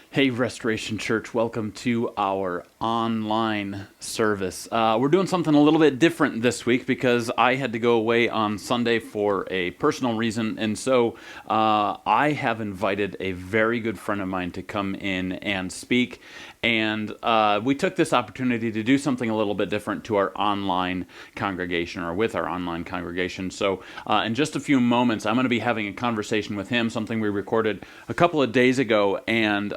Hey, Restoration Church, welcome to our online service. We're doing something a little bit different this week because I had to go away on Sunday for a personal reason, and so I have invited a very good friend of mine to come in and speak, and we took this opportunity to do something a little bit different to our online congregation, or with our online congregation. So in just a few moments, I'm going to be having a conversation with him, something we recorded a couple of days ago, and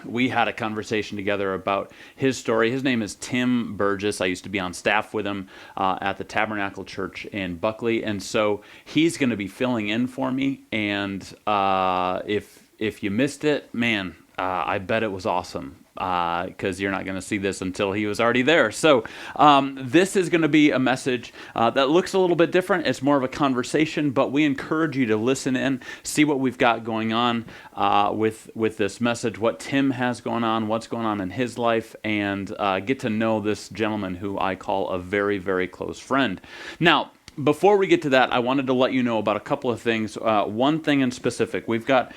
we had a conversation together about his story. His name is Tim Burgess. I used to be on staff with him at the Tabernacle Church in Buckley, and so he's going to be filling in for me. And if you missed it, man, I bet it was awesome, because you're not going to see this until he was already there. So this is going to be a message that looks a little bit different. It's more of a conversation, but we encourage you to listen in, see what we've got going on with this message, what Tim has going on, what's going on in his life, and get to know this gentleman who I call a very, very close friend. Now, before we get to that, I wanted to let you know about a couple of things. One thing in specific, we've got...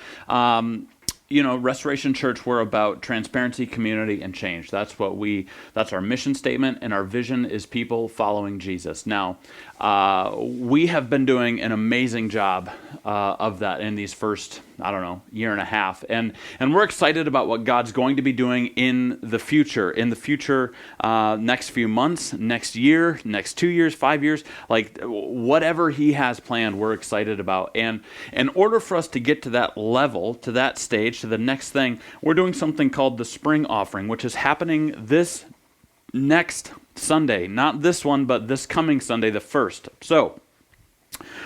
Restoration Church, we're about transparency, community, and change. That's our mission statement, and our vision is people following Jesus. Now, we have been doing an amazing job of that in these first, year and a half. And we're excited about what God's going to be doing in the future, next few months, next year, next 2 years, 5 years, like whatever He has planned, we're excited about. And in order for us to get to that level, to that stage, to the next thing, we're doing something called the Spring Offering, which is happening this next Sunday. Not this one, but this coming Sunday, the 1st. So,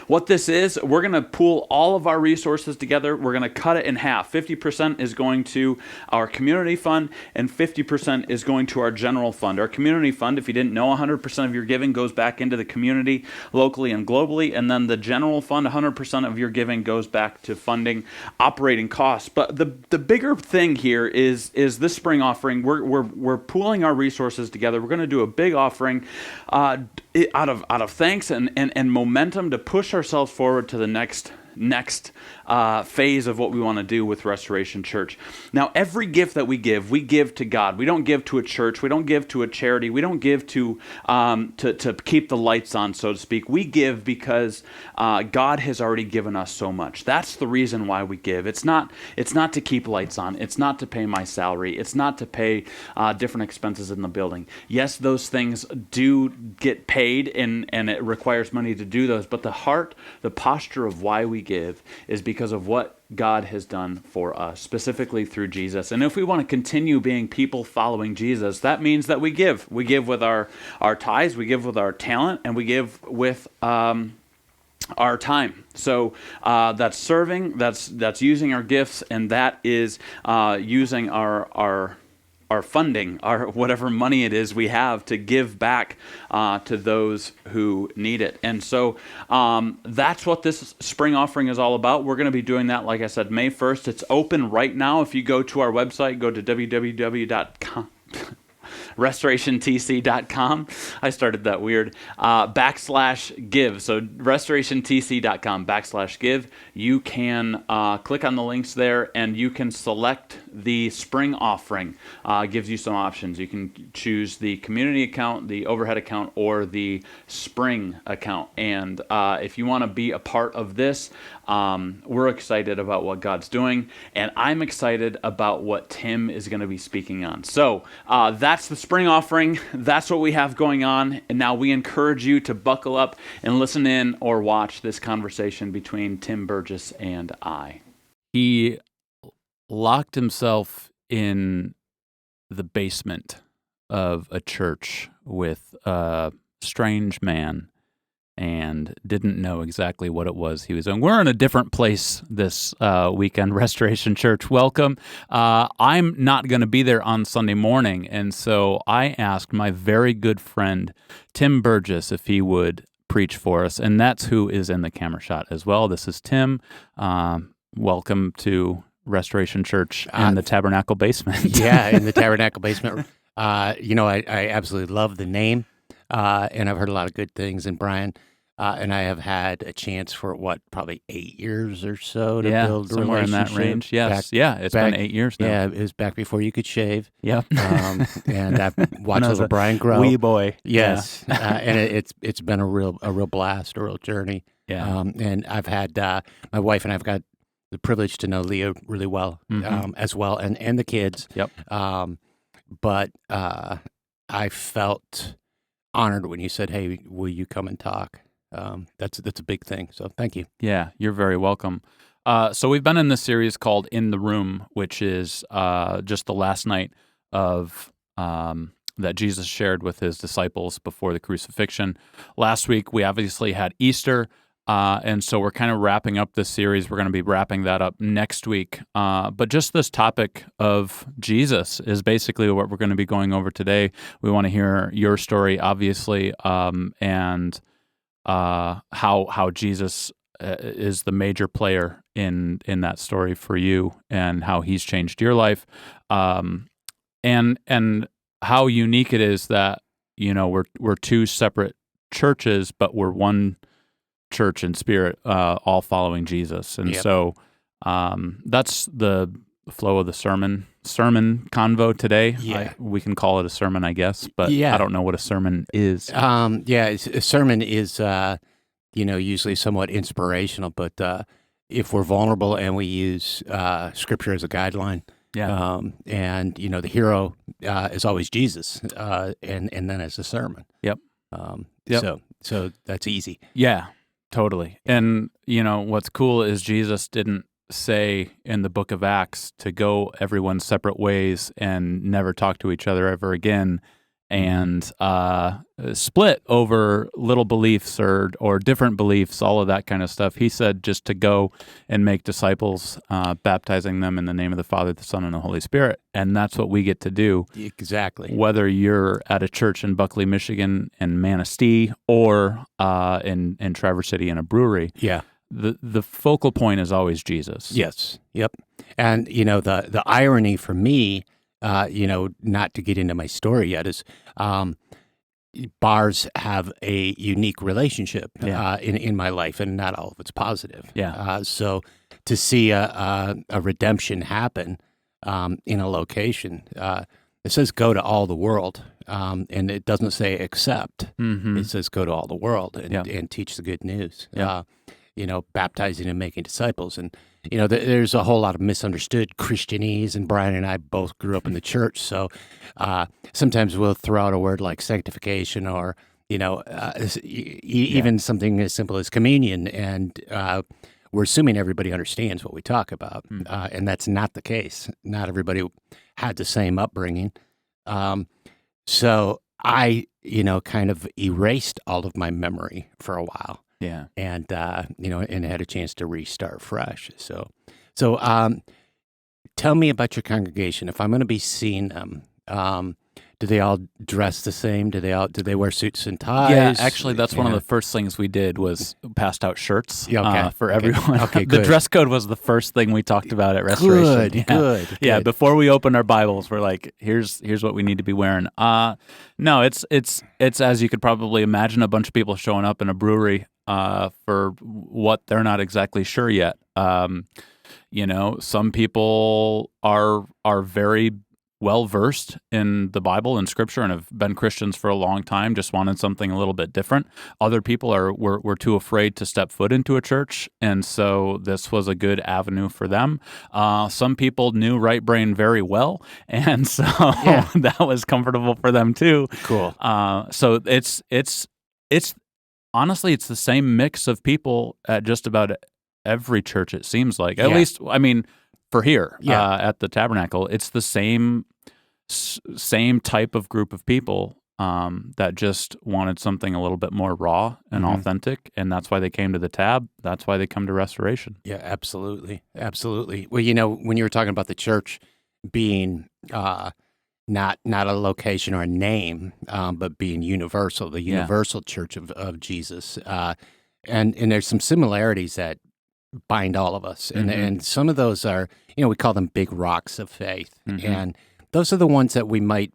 what this is, we're going to pool all of our resources together. We're going to cut it in half. 50% is going to our community fund, and 50% is going to our general fund. Our community fund, if you didn't know, 100% of your giving goes back into the community locally and globally, and then the general fund, 100% of your giving goes back to funding operating costs. But the bigger thing here is this spring offering. We're pooling our resources together. We're going to do a big offering out of thanks and momentum to push ourselves forward to the next phase of what we want to do with Restoration Church. Now, every gift that we give to God. We don't give to a church. We don't give to a charity. We don't give to keep the lights on, so to speak. We give because God has already given us so much. That's the reason why we give. It's not to keep lights on. It's not to pay my salary. It's not to pay different expenses in the building. Yes, those things do get paid, and it requires money to do those. But the heart, the posture of why we give is because of what God has done for us, specifically through Jesus. And if we want to continue being people following Jesus, that means that we give. We give with our tithes, we give with our talent, and we give with our time. So that's serving, that's using our gifts, and that is using our funding, our whatever money it is we have to give back to those who need it. And so that's what this spring offering is all about. We're going to be doing that, like I said, May 1st. It's open right now. If you go to our website, go to www.com. restorationtc.com. I started that weird. /give. So restorationtc.com /give. You can click on the links there, and you can select the spring offering. Gives you some options. You can choose the community account, the overhead account, or the spring account. And if you want to be a part of this, we're excited about what God's doing, and I'm excited about what Tim is going to be speaking on. So that's the spring offering. That's what we have going on. And now we encourage you to buckle up and listen in or watch this conversation between Tim Burgess and I. He locked himself in the basement of a church with a strange man and didn't know exactly what it was he was doing. We're in a different place this weekend, Restoration Church. Welcome. I'm not going to be there on Sunday morning, and so I asked my very good friend, Tim Burgess, if he would preach for us, and that's who is in the camera shot as well. This is Tim. Welcome to Restoration Church in the Tabernacle basement. Yeah, in the Tabernacle basement. I absolutely love the name, and I've heard a lot of good things. And Brian, and I have had a chance for probably 8 years or so to Yeah, build a somewhere in that relationship. range. Yes. Yeah, it's been 8 years now. Yeah, it was back before you could shave. Yep. And I've When watched I was little a Brian grow. wee boy. Yes, and it's been a real blast, a real journey. Yeah. And I've had my wife and I've got the privilege to know Leah really well, as well, and the kids. Yep. But I felt honored when you said, "Hey, will you come and talk?" That's a big thing. So thank you. Yeah, you're very welcome. So we've been in this series called In the Room, which is just the last night of that Jesus shared with his disciples before the crucifixion. Last week, we obviously had Easter, and so we're kind of wrapping up this series. We're going to be wrapping that up next week. But just this topic of Jesus is basically what we're going to be going over today. We want to hear your story, obviously, and how Jesus is the major player in that story for you, and how he's changed your life, and how unique it is that we're two separate churches, but we're one church in spirit, all following Jesus. And so that's the flow of the sermon convo today. Yeah. We can call it a sermon, I guess, but Yeah. I don't know what a sermon is. A sermon is usually somewhat inspirational, but if we're vulnerable and we use Scripture as a guideline. Yeah. And the hero is always Jesus, and then as a sermon. Yep. Yep. So that's easy. Yeah, totally. And what's cool is Jesus didn't say in the book of Acts to go everyone's separate ways and never talk to each other ever again, and split over little beliefs or different beliefs, all of that kind of stuff. He said just to go and make disciples, baptizing them in the name of the Father, the Son, and the Holy Spirit. And that's what we get to do. Exactly. Whether you're at a church in Buckley, Michigan, and Manistee, or in Traverse City in a brewery. Yeah. The focal point is always Jesus. Yes. Yep. And the irony for me, not to get into my story yet, is bars have a unique relationship in my life, and not all of it's positive. Yeah. So to see a redemption happen in a location, it says go to all the world, and it doesn't say accept. Mm-hmm. It says go to all the world and teach the good news. Yeah. Baptizing and making disciples. And, there's a whole lot of misunderstood Christianese, and Brian and I both grew up in the church. So sometimes we'll throw out a word like sanctification, or, even something as simple as communion. And we're assuming everybody understands what we talk about. And that's not the case. Not everybody had the same upbringing. So I, kind of erased all of my memory for a while. Yeah. And, and had a chance to restart fresh. So tell me about your congregation. If I'm going to be seeing them, do they all dress the same? Do they wear suits and ties? Yeah, actually, that's one of the first things we did was passed out shirts for everyone. Okay, The good. dress code was the first thing we talked about at Restoration. Good. Yeah, before we opened our Bibles, we're like, here's what we need to be wearing. No, it's as you could probably imagine, a bunch of people showing up in a brewery for what they're not exactly sure yet. Some people are very well versed in the Bible and Scripture and have been Christians for a long time, just wanted something a little bit different. Other people were too afraid to step foot into a church, and so this was a good avenue for them. Some people knew Right Brain very well, and so that was comfortable for them too. Cool. So it's honestly, it's the same mix of people at just about every church, it seems like. At least, I mean, for here at the Tabernacle, it's the same type of group of people that just wanted something a little bit more raw and authentic, and that's why they came to the Tab. That's why they come to Restoration. Yeah, absolutely. Well, when you were talking about the church being not a location or a name, but being universal, the universal church of Jesus, and there's some similarities that bind all of us, and some of those are, we call them big rocks of faith, and those are the ones that we might,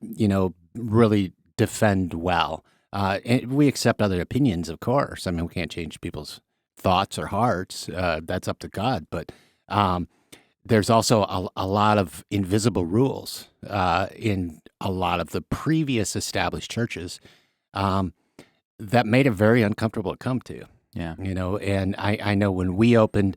really defend well. And we accept other opinions, of course. I mean, we can't change people's thoughts or hearts. That's up to God. But there's also a lot of invisible rules in a lot of the previous established churches that made it very uncomfortable to come to. Yeah. And I know when we opened,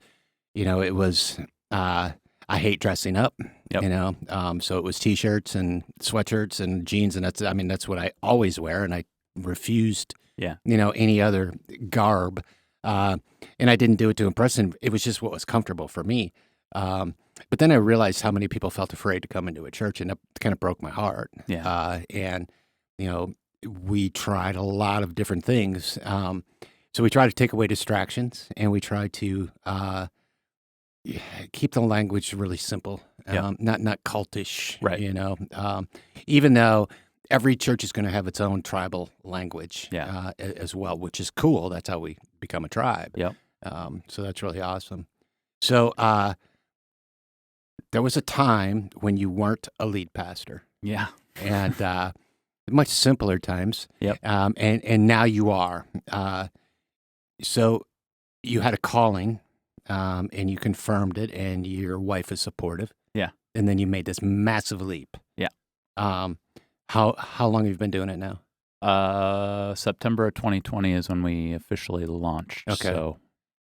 it was I hate dressing up. Yep. So it was t-shirts and sweatshirts and jeans, and that's what I always wear, and I refused, Yeah. any other garb, and I didn't do it to impress him. It was just what was comfortable for me. But then I realized how many people felt afraid to come into a church, and it kind of broke my heart. Yeah. And we tried a lot of different things. So we tried to take away distractions, and we tried to keep the language really simple, Yeah. not cultish, Right. Even though every church is going to have its own tribal language, Yeah. as well, which is cool. That's how we become a tribe. Yep. So that's really awesome. So there was a time when you weren't a lead pastor, Yeah. and much simpler times. Yep. And now you are. So you had a calling, and you confirmed it, and your wife is supportive. Yeah. And then you made this massive leap. Yeah. How long have you been doing it now? September of 2020 is when we officially launched. Okay.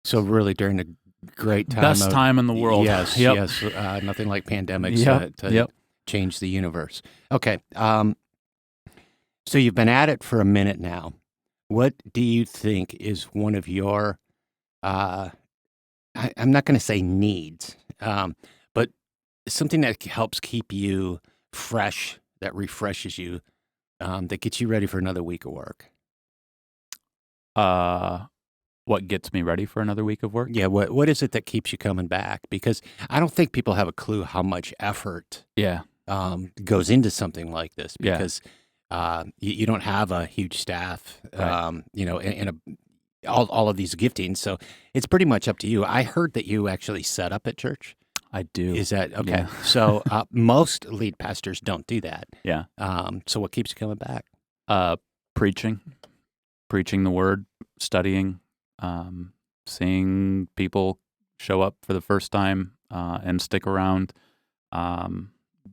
So really during the great time. Best time in the world. Yes. Yep. Yes. Nothing like pandemics to change the universe. Okay. So you've been at it for a minute now. What do you think is one of your, I'm not going to say needs, but something that helps keep you fresh, that refreshes you, that gets you ready for another week of work? What gets me ready for another week of work? Yeah, what is it that keeps you coming back? Because I don't think people have a clue how much effort goes into something like this, because you don't have a huge staff, Right. and all of these giftings. So it's pretty much up to you. I heard that you actually set up at church. I do. Is that okay? Yeah. So most lead pastors don't do that. Yeah. So what keeps you coming back? Preaching the word, studying, seeing people show up for the first time and stick around,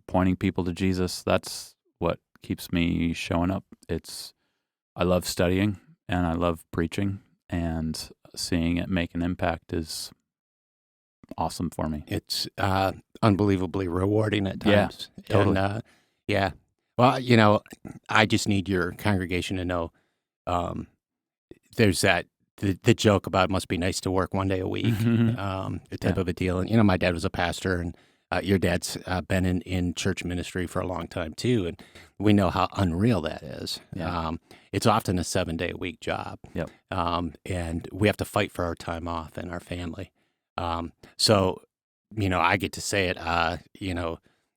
pointing people to Jesus. That's what keeps me showing up. I love studying and I love preaching, and seeing it make an impact is awesome for me. It's unbelievably rewarding at Yeah, times. totally. And, yeah. Well, I just need your congregation to know there's the joke about it must be nice to work one day a week, type of a deal. And, my dad was a pastor, and your dad's been in church ministry for a long time too. And we know how unreal that is. Yeah. It's often a 7-day-a-week job. Yep. And we have to fight for our time off and our family. So, I get to say it,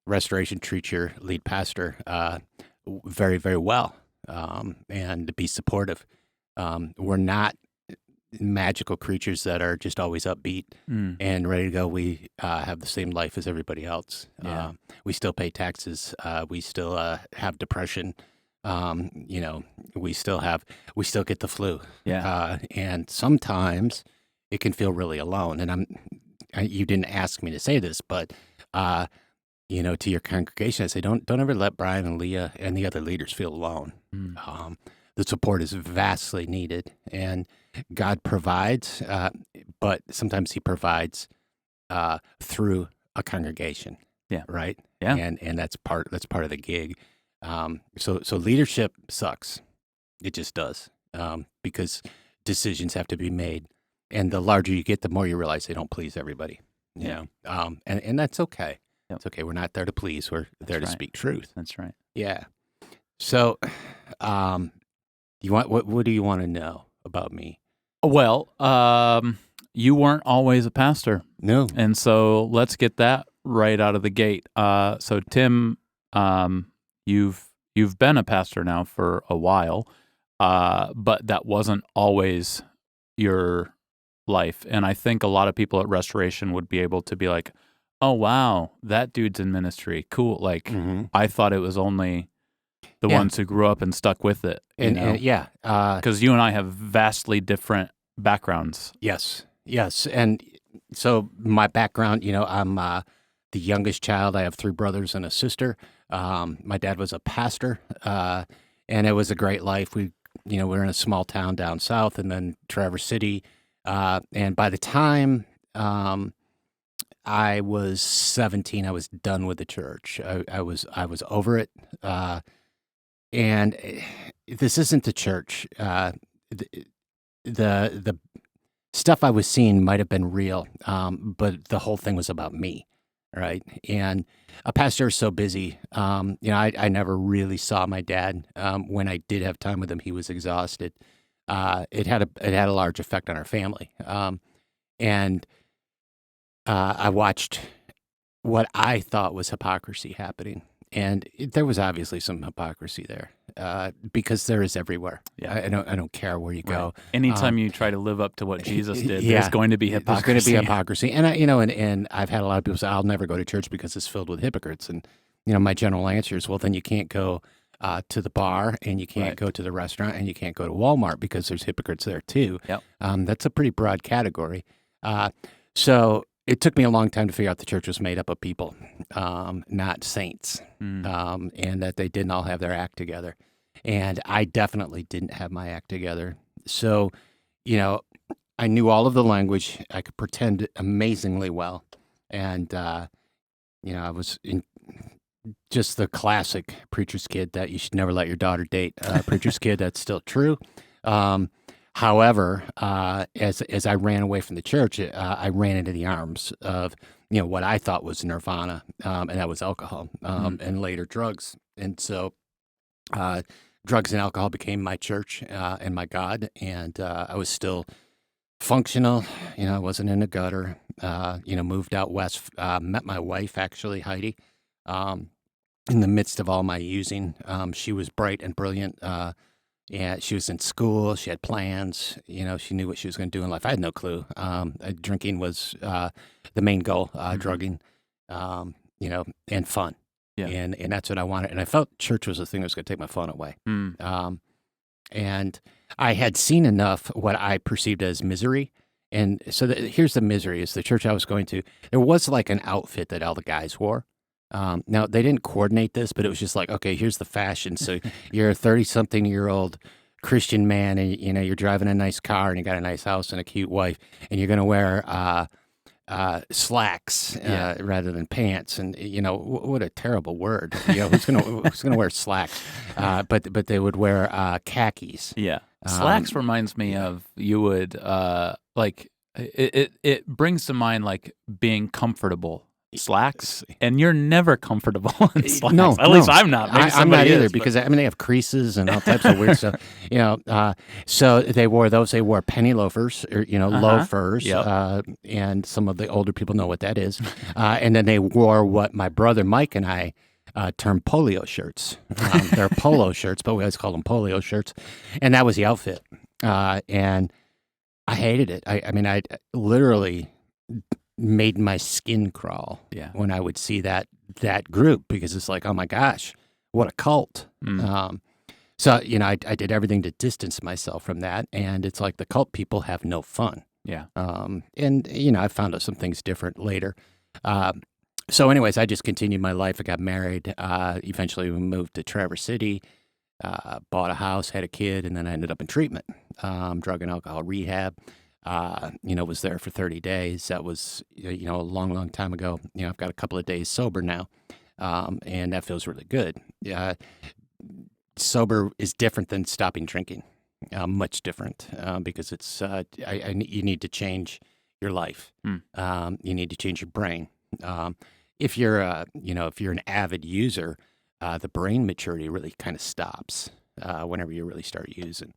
Restoration treats your lead pastor very, very well, and be supportive. We're not magical creatures that are just always upbeat and ready to go. We have the same life as everybody else. Yeah. We still pay taxes. We still have depression. We still get the flu. Yeah. And sometimes it can feel really alone. And you didn't ask me to say this, but to your congregation, I say, don't ever let Brian and Leah and the other leaders feel alone. The support is vastly needed, and God provides, but sometimes He provides through a congregation. Yeah. Right. Yeah. And that's part of the gig. So leadership sucks. It just does, because decisions have to be made, and the larger you get, the more you realize they don't please everybody. Yeah. And that's okay. Yep. It's okay. We're not there to please. We're there to right. speak truth. That's right. Yeah. So, what do you want to know about me? Well, you weren't always a pastor. No. And so let's get that right out of the gate. So Tim, you've been a pastor now for a while, but that wasn't always your life. And I think a lot of people at Restoration would be able to be like, oh, wow, that dude's in ministry. Cool. Like, I thought it was only the ones who grew up and stuck with it. And yeah, because you and I have vastly different backgrounds. Yes, and so my background, I'm the youngest child. I have 3 brothers and a sister. My dad was a pastor, and it was a great life. We're in a small town down south, and then Traverse City. And by the time I was 17, I was done with the church. I was over it. And this isn't the church. The stuff I was seeing might have been real, but the whole thing was about me, right? And a pastor is so busy. I never really saw my dad. When I did have time with him, he was exhausted. It had a large effect on our family. And I watched what I thought was hypocrisy happening. And there was obviously some hypocrisy there, because there is everywhere. Yeah. I don't care where you go. Anytime you try to live up to what Jesus did, there's going to be hypocrisy. There's going to be hypocrisy, and and I've had a lot of people say, "I'll never go to church because it's filled with hypocrites." And my general answer is, well, then you can't go to the bar, and you can't go to the restaurant, and you can't go to Walmart because there's hypocrites there too. Yep. That's a pretty broad category. So it took me a long time to figure out the church was made up of people, not saints, and that they didn't all have their act together. And I definitely didn't have my act together. So, I knew all of the language. I could pretend amazingly well. And, I was just the classic preacher's kid that you should never let your daughter date. Preacher's kid, that's still true. However, as I ran away from the church, I ran into the arms of what I thought was nirvana, and that was alcohol, and later drugs. And so, drugs and alcohol became my church and my God. And I was still functional. I wasn't in a gutter. Moved out west. Met my wife, actually, Heidi, in the midst of all my using. She was bright and brilliant. Yeah, she was in school. She had plans. She knew what she was going to do in life. I had no clue. Drinking was the main goal. Drugging, and fun. Yeah. And that's what I wanted. And I felt church was the thing that was going to take my fun away. And I had seen enough what I perceived as misery. And so here's the misery: is the church I was going to. There was like an outfit that all the guys wore. Now, they didn't coordinate this, but it was just like, okay, here's the fashion. So you're a 30-something-year-old Christian man, and, you're driving a nice car, and you got a nice house and a cute wife, and you're going to wear slacks rather than pants. And, what a terrible word. Who's gonna wear slacks? But they would wear khakis. Yeah. Slacks reminds me of you would, it brings to mind, like, being comfortable. Slacks, and you're never comfortable in slacks. No, at least I'm not. Maybe I'm not either, is, because they have creases and all types of weird stuff. So they wore those. They wore penny loafers, or loafers, and some of the older people know what that is. And then they wore what my brother Mike and I termed polio shirts. They're polo shirts, but we always call them polio shirts. And that was the outfit. And I hated it. I literally made my skin crawl when I would see that group, because it's like, oh my gosh, what a cult. So, I did everything to distance myself from that. And it's like the cult people have no fun. Yeah. And, I found out some things different later. So anyways, I just continued my life. I got married. Eventually we moved to Traverse City, bought a house, had a kid, and then I ended up in treatment, drug and alcohol rehab. Was there for 30 days. That was, a long, long time ago. I've got a couple of days sober now, and that feels really good. Sober is different than stopping drinking, much different, because it's, you need to change your life. You need to change your brain. If you're, if you're an avid user, the brain maturity really kind of stops whenever you really start using.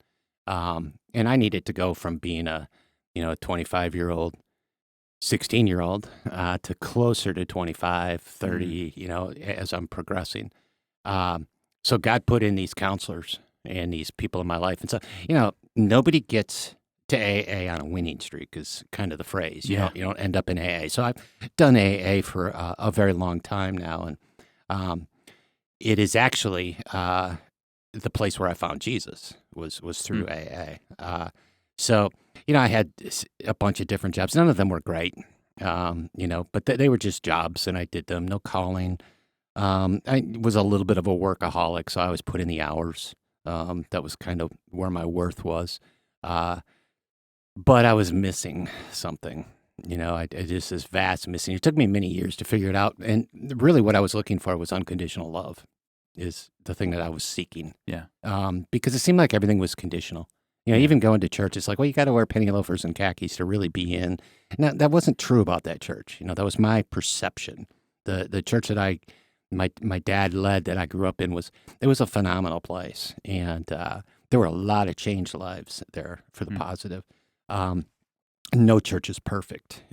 And I needed to go from being a 25-year-old, 16-year-old, to closer to 25, 30, as I'm progressing. So God put in these counselors and these people in my life. And so, nobody gets to AA on a winning streak is kind of the phrase. You don't end up in AA. So I've done AA for a very long time now. And it is actually the place where I found Jesus was through AA. So, I had a bunch of different jobs. None of them were great, but they were just jobs, and I did them. No calling. I was a little bit of a workaholic, so I always put in the hours. That was kind of where my worth was. But I was missing something. I just this vast missing. It took me many years to figure it out. And really what I was looking for was unconditional love is the thing that I was seeking. Yeah. Because it seemed like everything was conditional. Even going to church, it's like, well, you got to wear penny loafers and khakis to really be in. Now, that wasn't true about that church. That was my perception. The church that my dad led that I grew up in was a phenomenal place. And there were a lot of changed lives there for the positive. No church is perfect.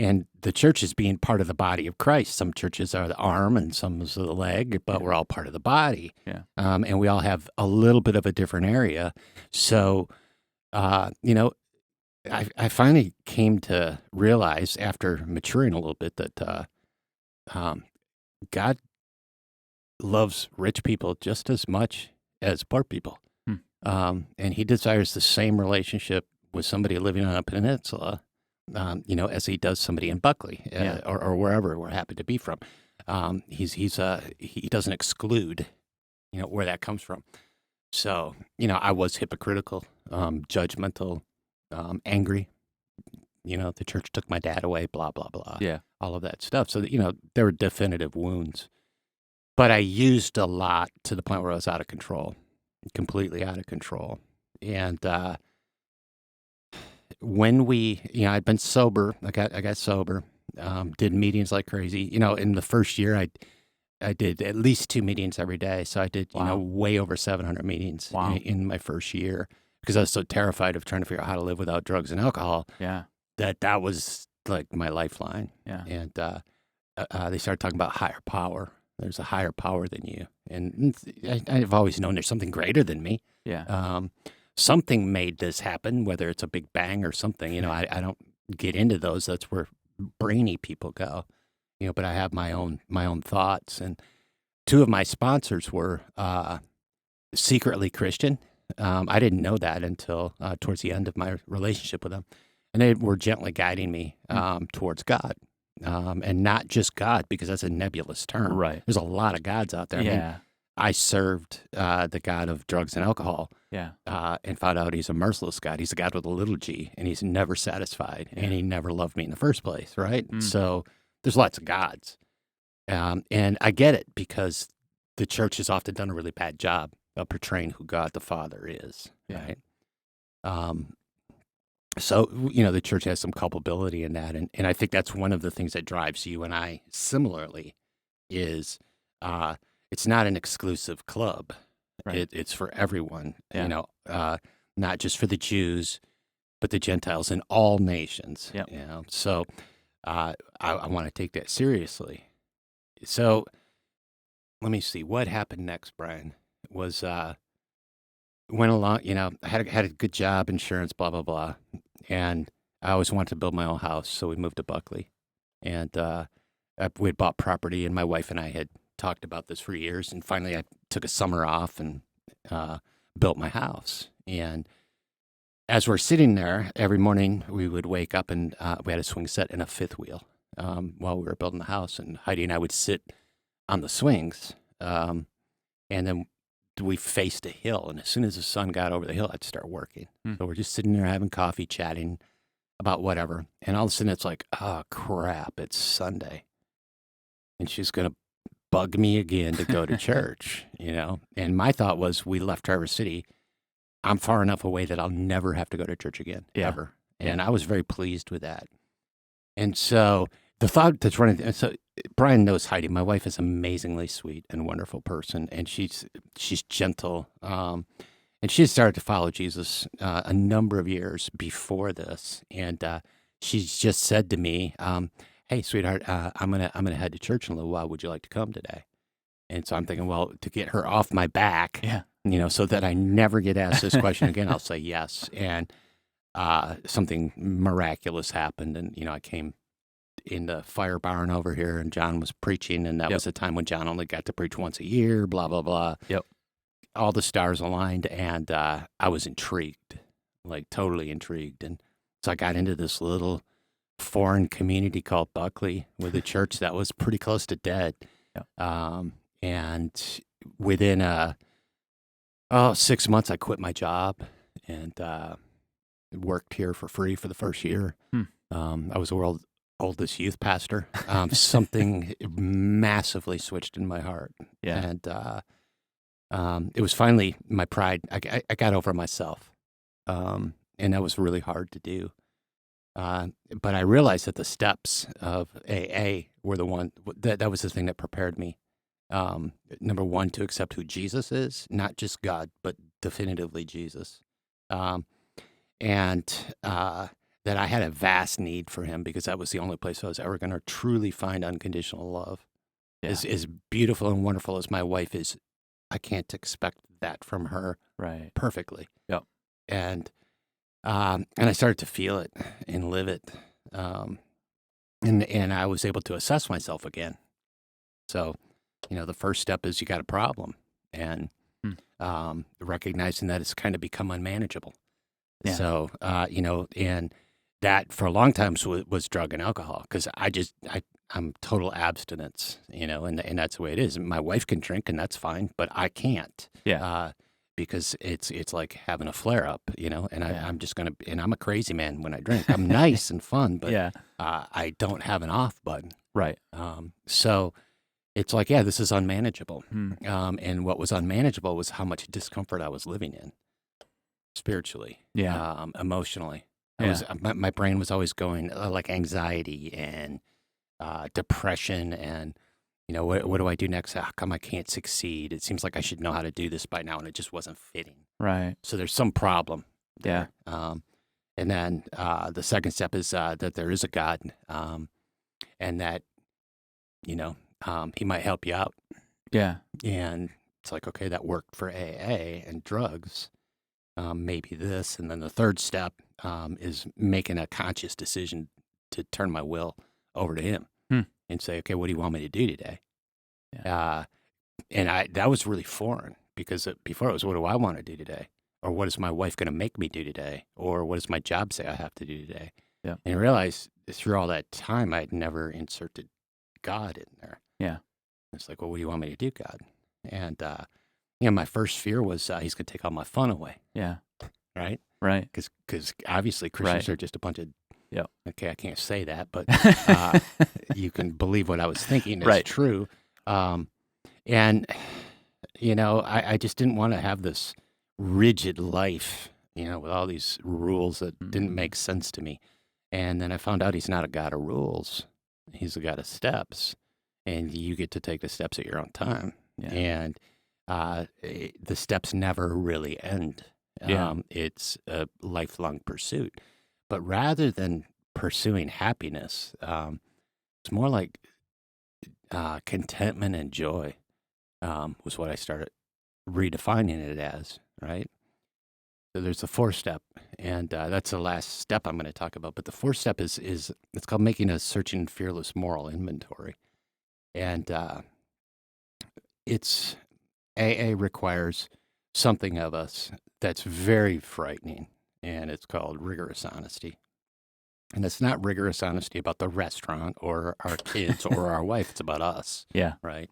And the church is being part of the body of Christ. Some churches are the arm and some is the leg, but we're all part of the body. Yeah. And we all have a little bit of a different area. So, I finally came to realize after maturing a little bit that God loves rich people just as much as poor people. And he desires the same relationship with somebody living on a peninsula, as he does somebody in Buckley or wherever we're happy to be from. He doesn't exclude, where that comes from. So, I was hypocritical, judgmental, angry. The church took my dad away, blah, blah, blah. Yeah. All of that stuff. So, there were definitive wounds. But I used a lot to the point where I was out of control, completely out of control. And when I'd been sober, I got sober, did meetings like crazy. In the first year, I did at least 2 meetings every day. So I did, way over 700 meetings in my first year because I was so terrified of trying to figure out how to live without drugs and alcohol. Yeah. That was like my lifeline. Yeah. And they started talking about higher power. There's a higher power than you. And I've always known there's something greater than me. Yeah. Something made this happen, whether it's a big bang or something. I don't get into those. That's where brainy people go. But I have my own thoughts. And 2 of my sponsors were secretly Christian. I didn't know that until towards the end of my relationship with them. And they were gently guiding me towards God. And not just God, because that's a nebulous term. Right. There's a lot of gods out there. Yeah. I mean, I served the God of drugs and alcohol. Yeah. And found out he's a merciless God. He's a God with a little g, and he's never satisfied, and he never loved me in the first place, right? So there's lots of gods. And I get it because the church has often done a really bad job of portraying who God the Father is, right? So, the church has some culpability in that. And I think that's one of the things that drives you and I similarly is it's not an exclusive club. Right. It's for everyone, not just for the Jews, but the Gentiles in all nations. Yep. So I want to take that seriously. So let me see. What happened next, Brian, was went along, I had a good job, insurance, blah, blah, blah. And I always wanted to build my own house, so we moved to Buckley. And we had bought property, and my wife and I had talked about this for years. And finally, I took a summer off and built my house. And as we're sitting there, every morning we would wake up and we had a swing set and a fifth wheel while we were building the house. And Heidi and I would sit on the swings, and then we faced a hill. And as soon as the sun got over the hill, I'd start working. So we're just sitting there having coffee, chatting about whatever. And all of a sudden it's like, oh, crap, it's Sunday. And she's going to bug me again to go to church, And my thought was, we left Traverse City. I'm far enough away that I'll never have to go to church again, ever. And I was very pleased with that. And so the thought that's running, so Brian knows Heidi. My wife is an amazingly sweet and wonderful person, and she's gentle. And she had started to follow Jesus a number of years before this. And she's just said to me, hey, sweetheart, I'm gonna head to church in a little while. Would you like to come today? And so I'm thinking, well, to get her off my back, so that I never get asked this question again, I'll say yes. And something miraculous happened, and I came in the fire barn over here, and John was preaching, and that was a time when John only got to preach once a year. Blah blah blah. Yep. all the stars aligned, and I was intrigued, like totally intrigued. And so I got into this little foreign community called Buckley with a church that was pretty close to dead. Yeah. And within 6 months, I quit my job and worked here for free for the first year. I was the world's oldest youth pastor. Something massively switched in my heart. Yeah. And it was finally my pride. I got over myself. And that was really hard to do. But I realized that the steps of AA were the one that was the thing that prepared me. Number one, to accept who Jesus is, not just God, but definitively Jesus. And that I had a vast need for him because that was the only place I was ever going to truly find unconditional love. Yeah. As beautiful and wonderful as my wife is, I can't expect that from her Right. perfectly. Yep. And I started to feel it and live it. And I was able to assess myself again. So, the first step is you got a problem, and recognizing that it's kind of become unmanageable. Yeah. So, and that for a long time was drug and alcohol, because I'm total abstinence, and that's the way it is. My wife can drink, and that's fine, but I can't. Yeah. Because it's like having a flare up, and I'm just and I'm a crazy man when I drink. I'm nice and fun, but Yeah. I don't have an off button. Right. So it's like, yeah, this is unmanageable. And what was unmanageable was how much discomfort I was living in, spiritually, emotionally. My brain was always going like anxiety and depression and, what do I do next? How come I can't succeed? It seems like I should know how to do this by now, and it just wasn't fitting. Right. So there's some problem Yeah. there. And then the second step is that there is a God, and that, he might help you out. Yeah. And it's like, okay, that worked for AA and drugs. Maybe this. And then the third step is making a conscious decision to turn my will over to him and say, okay, what do you want me to do today? Yeah. And that was really foreign, because before it was, what do I want to do today? Or what is my wife going to make me do today? Or what does my job say I have to do today? Yeah. And I realized through all that time, I'd never inserted God in there. Yeah. It's like, well, what do you want me to do, God? And, my first fear was he's going to take all my fun away. Yeah. Right? Right. Because obviously Christians are just a bunch of, okay, I can't say that, but you can believe what I was thinking is true. And, I just didn't want to have this rigid life, with all these rules that didn't make sense to me. And then I found out he's not a God of rules. He's a God of steps. And you get to take the steps at your own time. Yeah. And the steps never really end. It's a lifelong pursuit. But rather than pursuing happiness, it's more like contentment and joy was what I started redefining it as, right? So there's the fourth step, and that's the last step I'm going to talk about. But the fourth step is it's called making a searching, fearless moral inventory. And it's AA requires something of us that's very frightening, and it's called rigorous honesty. And it's not rigorous honesty about the restaurant or our kids or our wife. It's about us. Yeah. Right.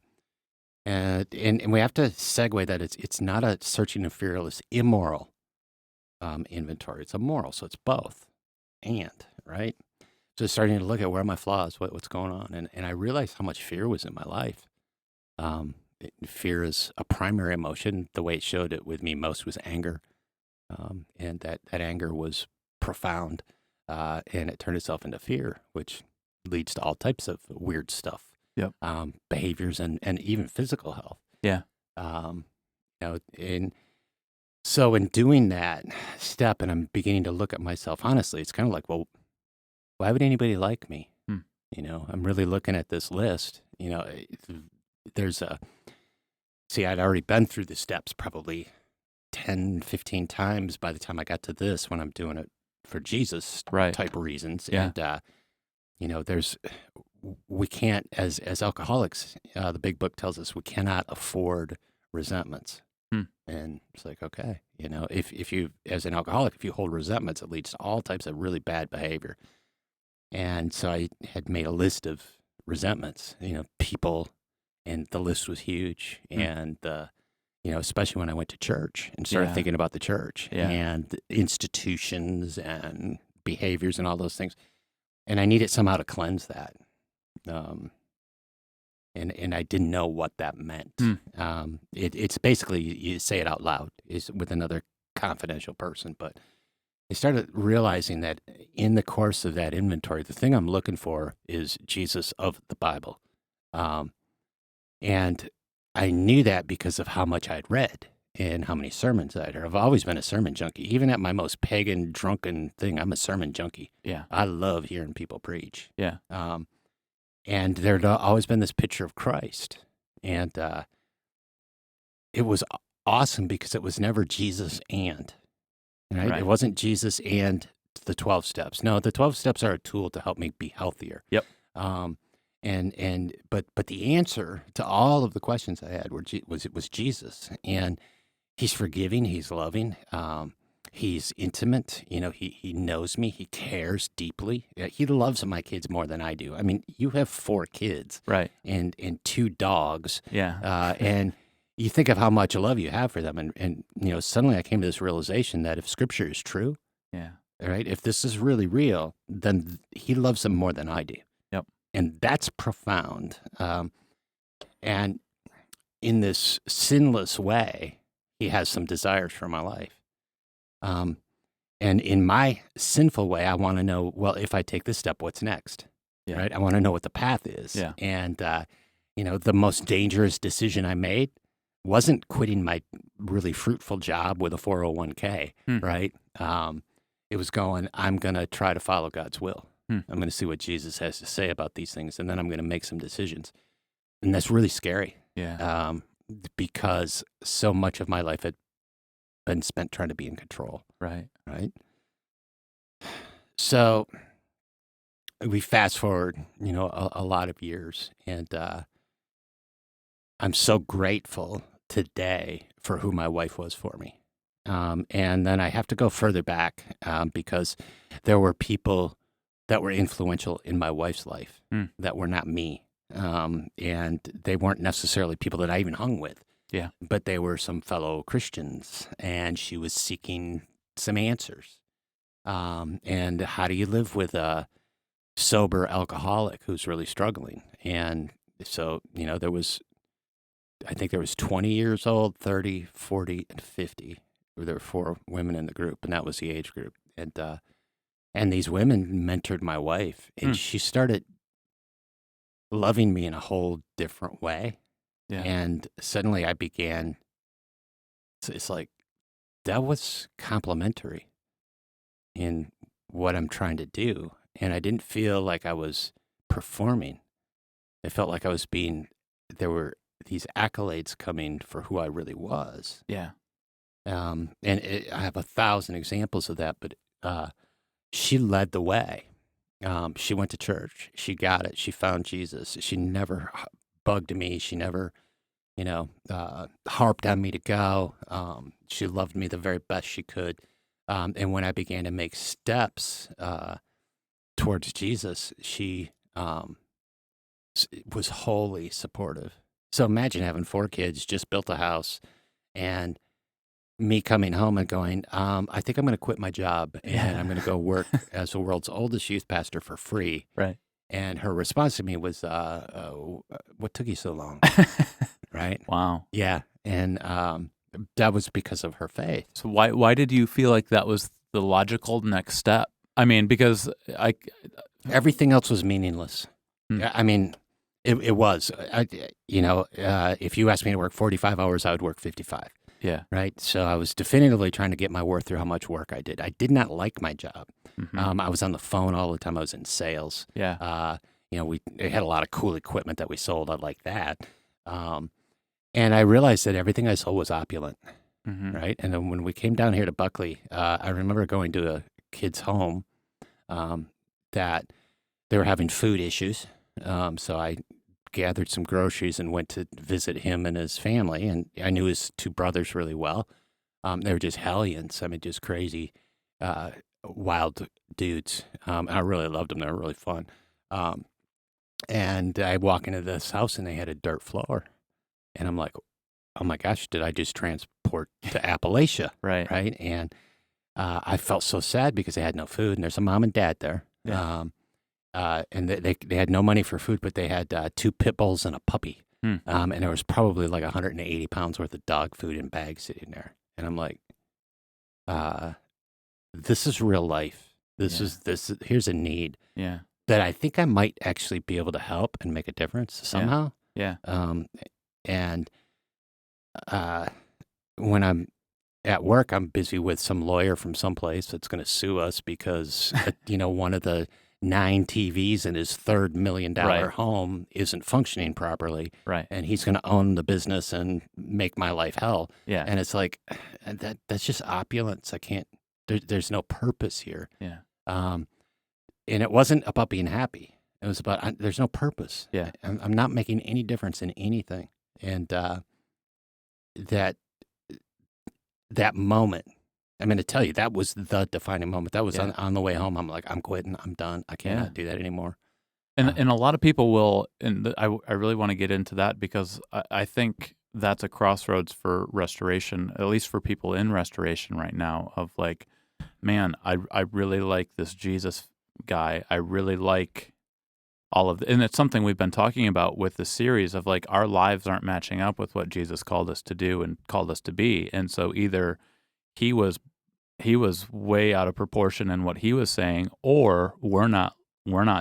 And we have to segue that it's not a searching and fearless immoral inventory. It's a moral, so it's both. And right. So starting to look at where are my flaws, what's going on, and I realized how much fear was in my life. Fear is a primary emotion. The way it showed it with me most was anger, and that anger was profound, and it turned itself into fear, which leads to all types of weird stuff. Yep. Behaviors and even physical health. Yeah. And so in doing that step, and I'm beginning to look at myself honestly, it's kind of like, well, why would anybody like me? I'm really looking at this list. There's I'd already been through the steps probably 10, 15 times by the time I got to this, when I'm doing it for Jesus type reasons. Yeah. And, we can't, as alcoholics, the big book tells us we cannot afford resentments. Hmm. And it's like, okay, if you, as an alcoholic, if you hold resentments, it leads to all types of really bad behavior. And so I had made a list of resentments, people, and the list was huge. Hmm. And, especially when I went to church and started Yeah. thinking about the church Yeah. and the institutions and behaviors and all those things. And I needed somehow to cleanse that. And I didn't know what that meant. It's basically, you say it out loud is with another confidential person. But I started realizing that in the course of that inventory, the thing I'm looking for is Jesus of the Bible. And I knew that because of how much I'd read and how many sermons I'd heard. I've always been a sermon junkie. Even at my most pagan, drunken thing, I'm a sermon junkie. Yeah. I love hearing people preach. Yeah. And there'd always been this picture of Christ. And it was awesome because it was never Jesus and, right? Right. It wasn't Jesus and the 12 steps. No, the 12 steps are a tool to help me be healthier. Yep. But the answer to all of the questions I had was Jesus. And he's forgiving, he's loving, he's intimate. He knows me, he cares deeply. He loves my kids more than I do. I mean, you have 4 kids, Right. and 2 dogs. Yeah. And you think of how much love you have for them. And suddenly I came to this realization that if Scripture is true, Yeah. right, if this is really real, then he loves them more than I do. Yep. And that's profound. And in this sinless way, he has some desires for my life. And in my sinful way, I want to know, well, if I take this step, what's next? Yeah. Right? I want to know what the path is. Yeah. And, the most dangerous decision I made wasn't quitting my really fruitful job with a 401k, right? It was going, I'm going to try to follow God's will. I'm going to see what Jesus has to say about these things, and then I'm going to make some decisions. And that's really scary. Yeah. Because so much of my life had been spent trying to be in control. Right. Right. So we fast forward, a lot of years, and I'm so grateful today for who my wife was for me. And then I have to go further back because there were people that were influential in my wife's life that were not me. And they weren't necessarily people that I even hung with. Yeah. But they were some fellow Christians, and she was seeking some answers. And how do you live with a sober alcoholic who's really struggling? And so, I think there was 20 years old, 30, 40, and 50. There were 4 women in the group, and that was the age group. And these women mentored my wife, and she started loving me in a whole different way. Yeah. And suddenly I began, it's like, that was complimentary in what I'm trying to do. And I didn't feel like I was performing. It felt like I was there were these accolades coming for who I really was. Yeah. I have 1,000 examples of that, but she led the way. She went to church. She got it. She found Jesus. She never bugged me. She never, harped on me to go. She loved me the very best she could. And when I began to make steps towards Jesus, she was wholly supportive. So imagine having 4 kids, just built a house, and me coming home and going, I think I'm going to quit my job and I'm going to go work as the world's oldest youth pastor for free. Right. And her response to me was, what took you so long? Right? Wow. Yeah. And that was because of her faith. So why did you feel like that was the logical next step? I mean, because everything else was meaningless. I mean, it was. If you asked me to work 45 hours, I would work 55. Yeah. Right. So I was definitively trying to get my worth through how much work I did. I did not like my job. I was on the phone all the time. I was in sales. Yeah. We had a lot of cool equipment that we sold. I like that. And I realized that everything I sold was opulent. Right. And then when we came down here to Buckley, I remember going to a kid's home that they were having food issues. So I gathered some groceries and went to visit him and his family. And I knew his two brothers really well. They were just hellions. I mean, just crazy, wild dudes. I really loved them. They were really fun. And I walk into this house and they had a dirt floor. And I'm like, oh my gosh, did I just transport to Appalachia? Right. Right. And I felt so sad because they had no food. And there's a mom and dad there. Yeah. And they had no money for food, but they had 2 pit bulls and a puppy. And there was probably like 180 pounds worth of dog food in bags sitting there. And I'm like, this is real life. Here's a need. Yeah. That I think I might actually be able to help and make a difference somehow. Yeah. And when I'm at work, I'm busy with some lawyer from someplace that's going to sue us because, one of the 9 TVs in his $3 million Right. home isn't functioning properly. Right. And he's going to own the business and make my life hell. Yeah. And it's like, that's just opulence. I can't, there's no purpose here. Yeah. And it wasn't about being happy. It was about, there's no purpose. Yeah. I'm not making any difference in anything. And that moment, I'm going to tell you, that was the defining moment. That was on the way home. I'm like, I'm quitting. I'm done. I cannot do that anymore. And a lot of people will, and I really want to get into that because I think that's a crossroads for restoration, at least for people in restoration right now, of like, man, I really like this Jesus guy. I really like all of and it's something we've been talking about with the series of like our lives aren't matching up with what Jesus called us to do and called us to be. And so either he was way out of proportion in what he was saying, or we're not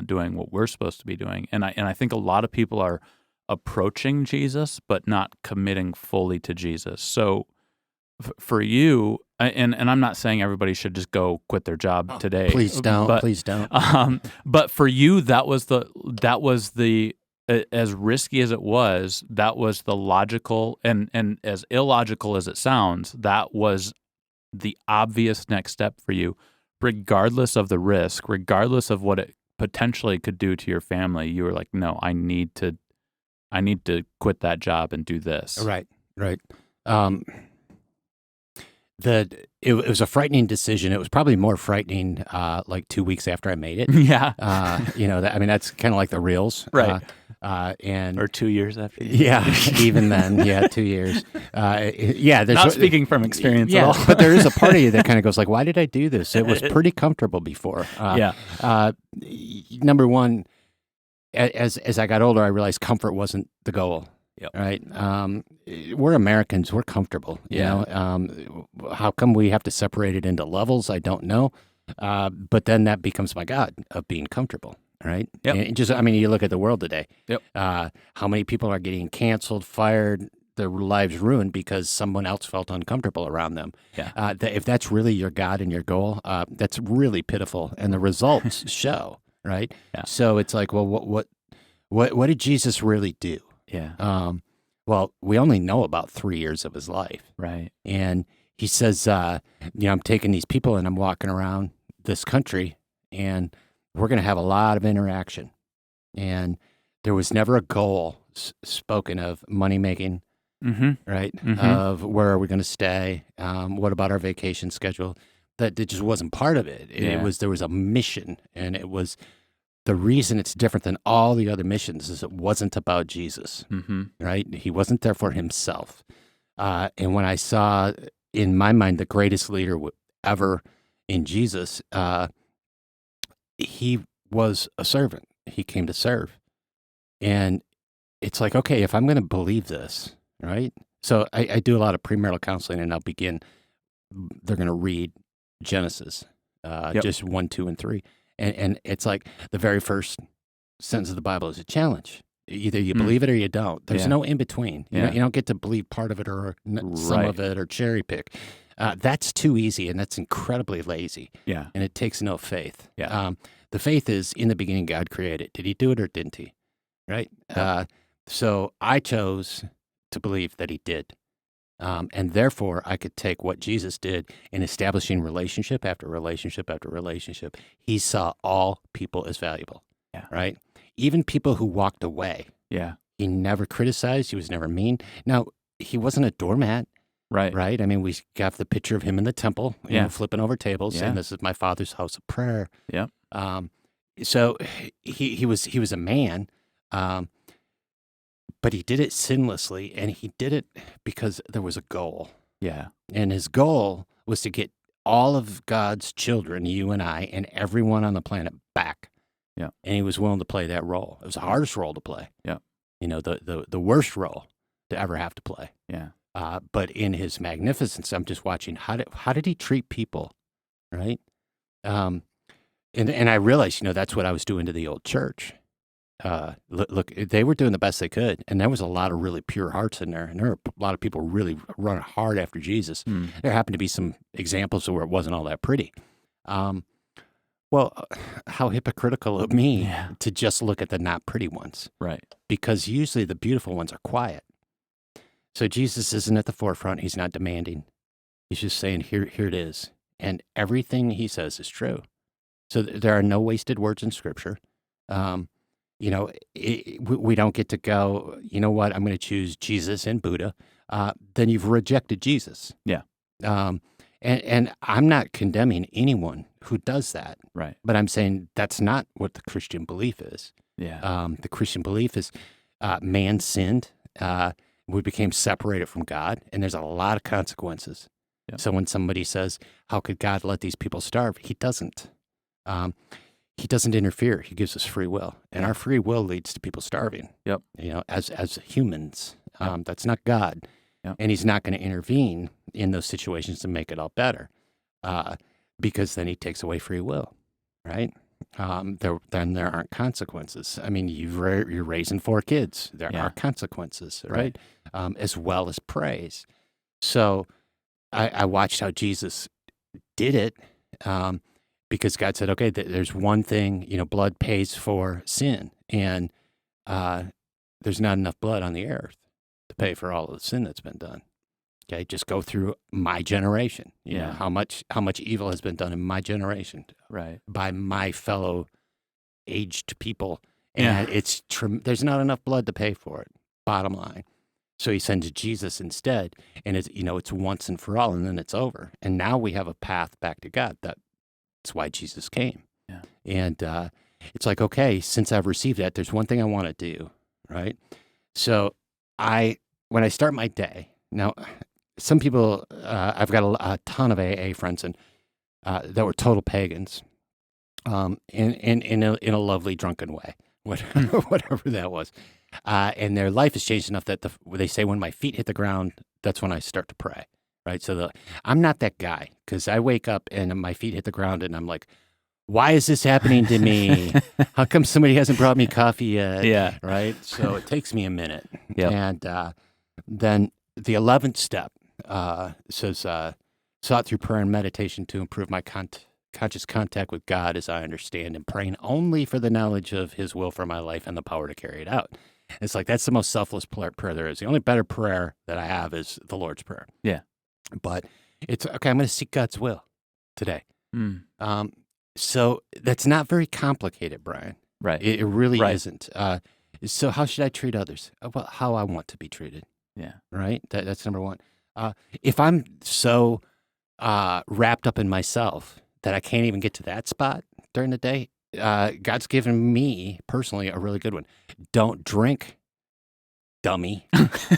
doing what we're supposed to be doing. And I think a lot of people are approaching Jesus but not committing fully to Jesus. So for you, and I'm not saying everybody should just go quit their job today. Please don't. But, please don't. But for you, that was the as risky as it was. That was the logical and as illogical as it sounds. That was the obvious next step for you, regardless of the risk, regardless of what it potentially could do to your family. You were like, no, I need to quit that job and do this. Right. It was a frightening decision. It was probably more frightening like 2 weeks after I made it. Yeah. That's kind of like the reels. Right. Or 2 years after. Yeah, even then, 2 years. There's Not speaking from experience at all. But there is a part of you that kind of goes like, why did I do this? It was pretty comfortable before. Number one, as I got older, I realized comfort wasn't the goal. Yep. Right. We're Americans. We're comfortable. You know. How come we have to separate it into levels? I don't know. But then that becomes my God of being comfortable. Right. Yep. And you look at the world today. Yep. How many people are getting canceled, fired, their lives ruined because someone else felt uncomfortable around them? Yeah. If that's really your God and your goal, that's really pitiful, and the results show. Right. Yeah. So it's like, well, what did Jesus really do? Yeah. Well, we only know about 3 years of his life. Right. And he says, I'm taking these people and I'm walking around this country and we're going to have a lot of interaction. And there was never a goal spoken of money making, right? Mm-hmm. Of where are we going to stay? What about our vacation schedule? That it just wasn't part of it. There was a mission, and it was the reason it's different than all the other missions is it wasn't about Jesus, right? He wasn't there for himself. And when I saw, in my mind, the greatest leader ever in Jesus, he was a servant. He came to serve. And it's like, okay, if I'm going to believe this, right? So I do a lot of premarital counseling, and they're going to read Genesis, just 1, 2, and 3. And it's like the very first sentence of the Bible is a challenge. Either you believe it or you don't. There's no in between. You don't get to believe part of it or some of it or cherry pick. That's too easy, and that's incredibly lazy. Yeah. And it takes no faith. Yeah. The faith is, in the beginning, God created. Did he do it or didn't he? Right? So I chose to believe that he did. And therefore, I could take what Jesus did in establishing relationship after relationship after relationship. He saw all people as valuable, right? Even people who walked away. Yeah. He never criticized. He was never mean. Now, he wasn't a doormat, Right. right? I mean, we got the picture of him in the temple, flipping over tables, saying, Yeah. "This is my Father's house of prayer." Yep. So he was a man, um, but he did it sinlessly, and he did it because there was a goal. Yeah. And his goal was to get all of God's children, you and I, and everyone on the planet back. Yeah. And he was willing to play that role. It was the hardest role to play. Yeah. The worst role to ever have to play. Yeah. But in his magnificence, I'm just watching how did he treat people, right? And I realized, that's what I was doing to the old church. Look, they were doing the best they could, and there was a lot of really pure hearts in there, and there were a lot of people really running hard after Jesus. There happened to be some examples where it wasn't all that pretty. Well, how hypocritical of me to just look at the not pretty ones, Right. because usually the beautiful ones are quiet. So Jesus isn't at the forefront. He's not demanding. He's just saying, here it is. And everything he says is true. So there are no wasted words in Scripture. We don't get to go, you know what, I'm going to choose Jesus and Buddha. Then you've rejected Jesus. Yeah. And I'm not condemning anyone who does that. Right. But I'm saying that's not what the Christian belief is. Yeah. The Christian belief is man sinned. We became separated from God, and there's a lot of consequences. Yep. So when somebody says, how could God let these people starve? He doesn't. He doesn't interfere. He gives us free will, and our free will leads to people starving. Yep. As humans, that's not God, and He's not going to intervene in those situations to make it all better, because then He takes away free will, right? Then there aren't consequences. I mean, you're raising 4 kids. There are consequences, right? As well as praise. So I watched how Jesus did it. Because God said, okay, there's one thing, blood pays for sin, and there's not enough blood on the earth to pay for all of the sin that's been done. Okay, just go through my generation. You know how much evil has been done in my generation, Right. by my fellow aged people, and there's not enough blood to pay for it. Bottom line. So He sends Jesus instead, and it's once and for all, and then it's over. And now we have a path back to God. That's why Jesus came. Yeah. And it's like, okay, since I've received that, there's one thing I want to do, right? So when I start my day, now, some people, I've got a ton of AA friends and that were total pagans, in a lovely drunken way, whatever that was. And their life has changed enough that they say when my feet hit the ground, that's when I start to pray. Right. So I'm not that guy, because I wake up and my feet hit the ground and I'm like, why is this happening to me? How come somebody hasn't brought me coffee yet? Yeah. Right. So it takes me a minute. Yep. And then the 11th step says, sought through prayer and meditation to improve my conscious contact with God as I understand, and praying only for the knowledge of His will for my life and the power to carry it out. It's like, that's the most selfless prayer there is. The only better prayer that I have is the Lord's Prayer. Yeah. But it's, okay, I'm going to seek God's will today. Mm. So that's not very complicated, Brian. Right. It really isn't. So how should I treat others? Well, how I want to be treated. Yeah. Right? That's number one. If I'm so wrapped up in myself that I can't even get to that spot during the day, God's given me personally a really good one. Don't drink, dummy.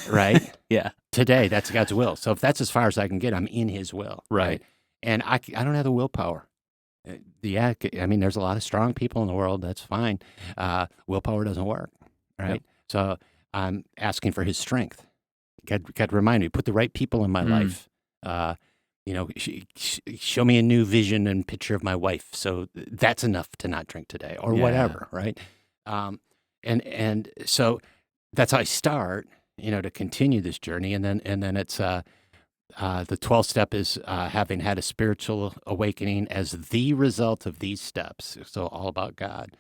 Right? Yeah. Today, that's God's will. So if that's as far as I can get, I'm in His will. Right. And I don't have the willpower. I mean, there's a lot of strong people in the world. That's fine. Willpower doesn't work. Right. Yep. So I'm asking for His strength. God remind me, put the right people in my life. Show me a new vision and picture of my wife. So that's enough to not drink today, or whatever. Right. And so that's how I start, to continue this journey. And then it's, the 12th step is having had a spiritual awakening as the result of these steps. So all about God.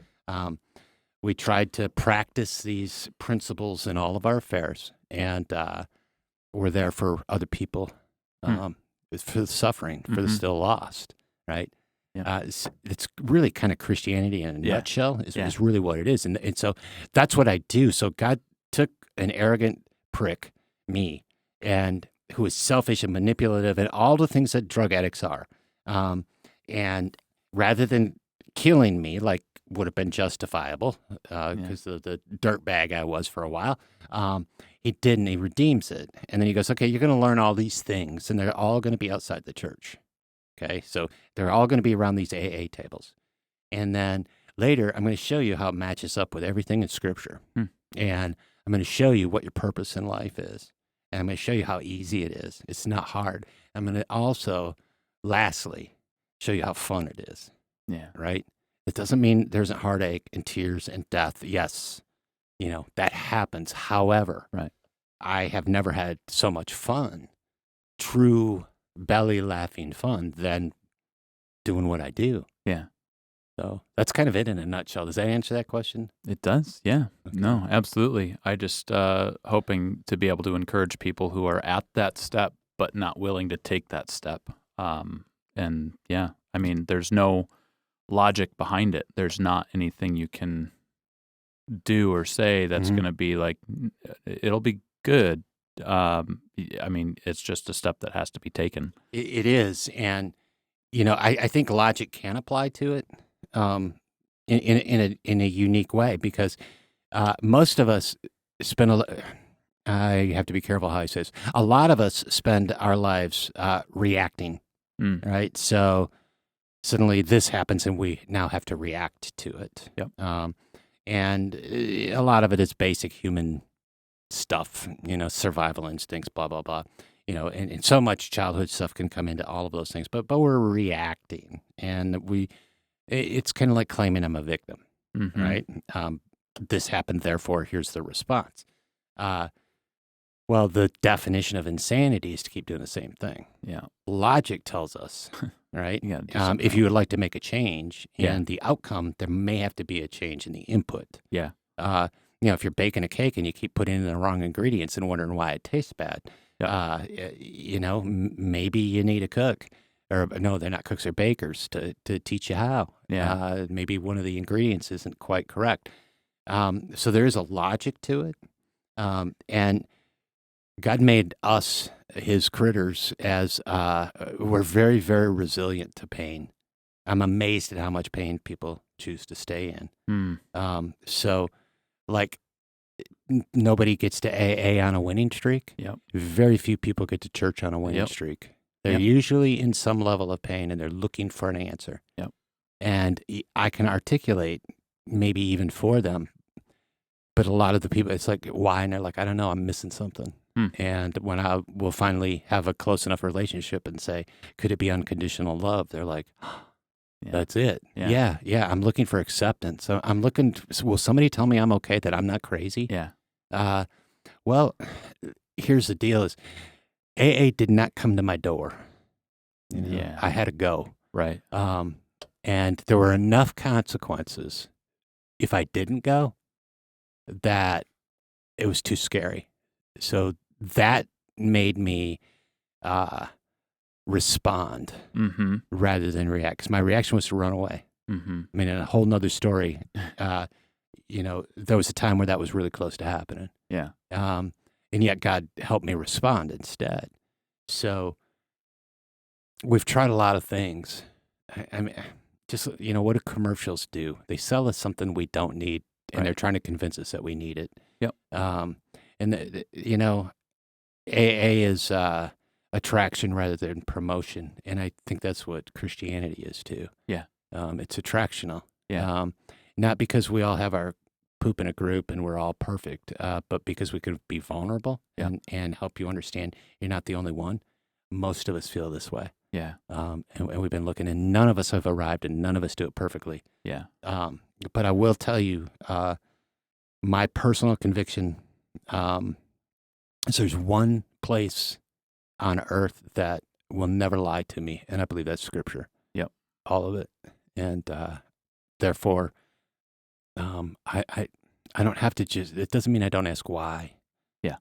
We tried to practice these principles in all of our affairs, and we're there for other people, for the suffering, for the still lost, right? Yeah. It's really kind of Christianity in a nutshell is really what it is. And so that's what I do. So God took an arrogant prick, me, and who is selfish and manipulative and all the things that drug addicts are. And rather than killing me, like would have been justifiable because of the dirtbag I was for a while, he didn't. He redeems it. And then he goes, okay, you're going to learn all these things, and they're all going to be outside the church. Okay, so they're all going to be around these AA tables. And then later, I'm going to show you how it matches up with everything in Scripture. And I'm going to show you what your purpose in life is. And I'm going to show you how easy it is. It's not hard. I'm going to also, lastly, show you how fun it is. Yeah. Right? It doesn't mean there isn't heartache and tears and death. Yes, that happens. However, right. I have never had so much fun, true belly laughing fun, than doing what I do. Yeah. So that's kind of it in a nutshell. Does that answer that question? It does. Yeah. Okay. No, absolutely. I just hoping to be able to encourage people who are at that step, but not willing to take that step. And yeah, I mean, there's no logic behind it. There's not anything you can do or say that's going to be like, it'll be good. I mean, it's just a step that has to be taken. It is. And, I think logic can apply to it in a unique way, because most of us spend I have to be careful how I say this. A lot of us spend our lives reacting, right? So suddenly this happens and we now have to react to it. Yep. And a lot of it is basic human stuff, survival instincts, blah, blah, blah. And so much childhood stuff can come into all of those things, but we're reacting, and it's kind of like claiming I'm a victim, right? This happened, therefore here's the response. Well, the definition of insanity is to keep doing the same thing. Yeah. Logic tells us, right? If you would like to make a change in the outcome, there may have to be a change in the input. Yeah. If you're baking a cake and you keep putting in the wrong ingredients and wondering why it tastes bad, maybe you need a cook. Or no, they're not cooks, they're bakers to teach you how. Yeah. Maybe one of the ingredients isn't quite correct. So there is a logic to it. And God made us, his critters, as we're very, very resilient to pain. I'm amazed at how much pain people choose to stay in. So, like, nobody gets to AA on a winning streak. Yep. Very few people get to church on a winning streak. They're usually in some level of pain and they're looking for an answer. Yep. And I can articulate, maybe even for them, but a lot of the people, it's like, why? And they're like, I don't know, I'm missing something. And when I will finally have a close enough relationship and say, could it be unconditional love? They're like, that's it. Yeah. I'm looking for acceptance. So I'm looking, will somebody tell me I'm okay, that I'm not crazy? Yeah. Well, here's the deal is AA did not come to my door. Yeah. I had to go. Right. And there were enough consequences if I didn't go that it was too scary. So that made me respond rather than react. Because my reaction was to run away. I mean, in a whole nother story, there was a time where that was really close to happening. Yeah. And yet God helped me respond instead. So we've tried a lot of things. I mean, just, what do commercials do? They sell us something we don't need, and they're trying to convince us that we need it. Yep. AA is attraction rather than promotion, and I think that's what Christianity is too. Yeah. It's attractional. Yeah. Not because we all have our poop in a group and we're all perfect, but because we could be vulnerable and help you understand you're not the only one. Most of us feel this way. Yeah. And we've been looking, and none of us have arrived, and none of us do it perfectly. Yeah. But I will tell you, my personal conviction is there's one place on earth that will never lie to me, and I believe that's Scripture. Yep. All of it. And therefore, I don't have to it doesn't mean I don't ask why. Yeah.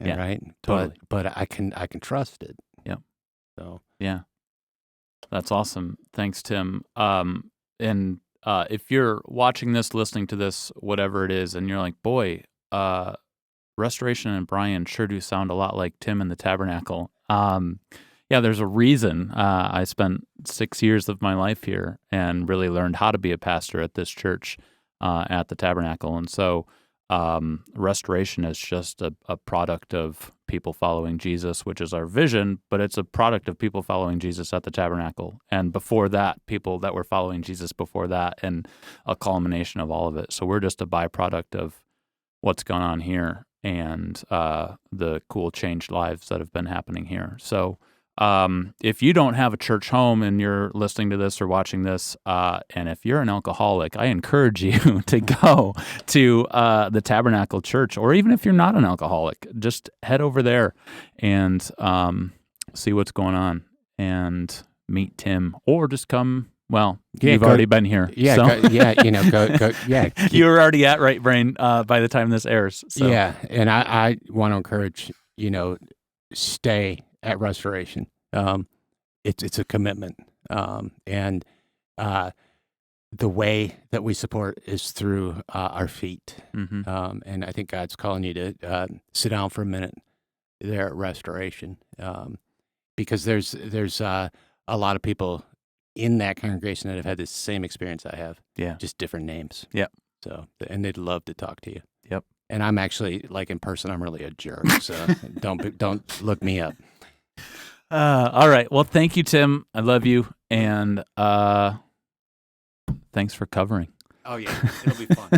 Right? Totally. But I can trust it. Yep. So. Yeah. That's awesome. Thanks, Tim. And if you're watching this, listening to this, whatever it is, and you're like, boy, Restoration and Brian sure do sound a lot like Tim and the Tabernacle. Yeah, there's a reason I spent 6 years of my life here and really learned how to be a pastor at this church at the Tabernacle. And so Restoration is just a product of people following Jesus, which is our vision, but it's a product of people following Jesus at the Tabernacle. And before that, people that were following Jesus before that, and a culmination of all of it. So we're just a byproduct of what's going on here and the cool changed lives that have been happening here. So if you don't have a church home and you're listening to this or watching this, and if you're an alcoholic, I encourage you to go to the Tabernacle Church, or even if you're not an alcoholic, just head over there and see what's going on and meet Tim, or just come. Well, you've already been here. Yeah, so. go. Yeah, You were already at Right Brain by the time this airs. So. Yeah, and I want to encourage, stay at Restoration. It's a commitment, and the way that we support is through our feet. Mm-hmm. And I think God's calling you to sit down for a minute there at Restoration, because there's a lot of people in that congregation that have had the same experience I have. Yeah, just different names. Yep. So, and they'd love to talk to you. Yep. And I'm actually, like, in person, I'm really a jerk. So don't look me up. All right. Well, thank you, Tim. I love you. And thanks for covering. Oh, yeah. It'll be fun.